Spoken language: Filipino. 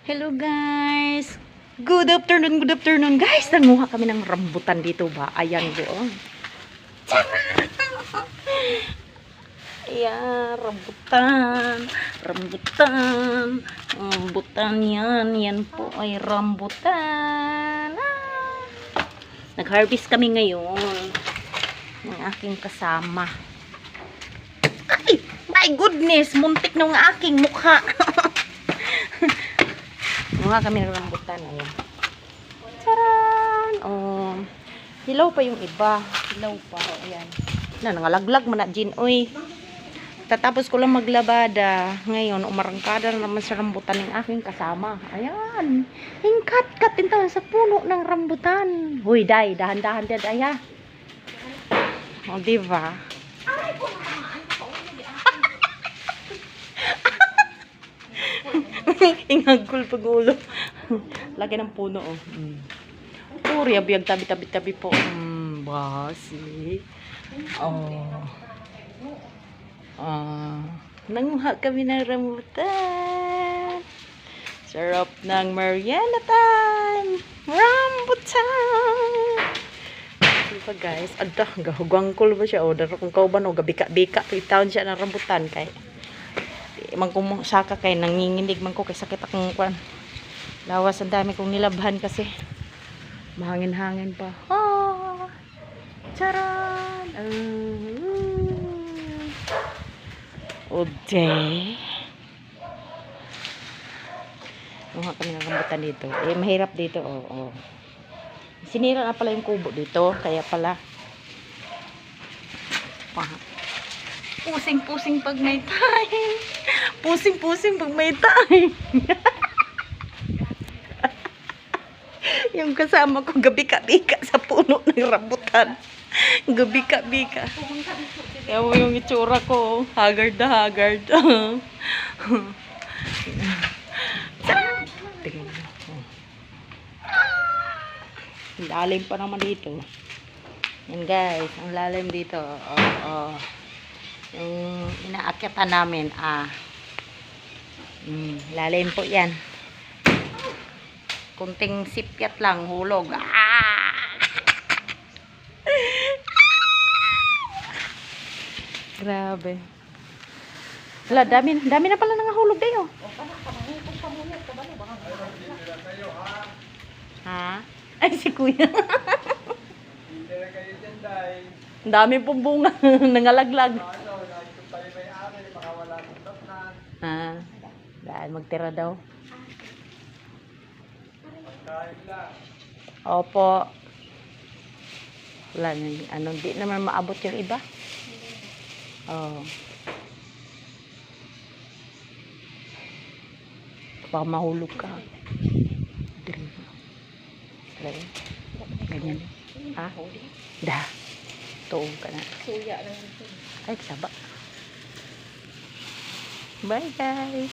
Hello guys! Good afternoon guys! Nanguha kami ng rambutan dito ba? Ayan doon. Ayan, rambutan. Rambutan yan. Yan po ay rambutan. Nag-harvest kami ngayon. Ng aking kasama. Ay! My goodness! Muntik ng aking mukha. Mga kami ng rambutan. Ayan. Charan! Oh. Hilaw pa yung iba. Hilaw pa. Ayan. Nangalaglag mo na, Jin. Uy. Tatapos ko lang maglabada. Ngayon, umarangkada na naman sa rambutan ng aking kasama. Ayan. Hingkat-kat din tayo sa puno ng rambutan. Huy, day. Dahan-dahan din, ay ha. O, diba? Ingagkol pag ulo. Lagi ng puno, oh. Riyab-yab, tabi-tabi po. Basi. Nanguha kami ng rambutan. Sarap ng merienda time. Rambutan. Diba guys? Adah, gahugangkol ba siya? O, daro kung kauban, o, gabika-bika. Itawon siya ng rambutan kay man kung saka kay nanginginig man ko kay sakit akong kwan. Lawas ang dami kong nilabhan kasi mahangin-hangin pa. Charan! Ode. Muha kami ng rambutan dito. Eh, mahirap dito. Sinira na pala yung kubo dito. Kaya pala. Pusing-pusing pag may time. Pusing-pusing pag may time. Yung kasama ko gabi-bika sa puno ng rambutan. Gabi-bika. Yaw yung itsura ko. Haggard na haggard. Lalim pa naman dito. Yan guys. Ang lalim dito. Yung inaakyatan namin. Lalim po yan. Kunting sipyat lang, hulog. Grabe. Wala, dami na pala nangahulog kayo. Ha? Ay, si kuya. Ang dami pong bunga. Nangalaglag. Dahil magtira daw. Opo. Wala na, di naman maabot yung iba. Baka mahulog ka. Ganyan. Ha? Da. Tuog ka na. Ay, saba. Bye guys.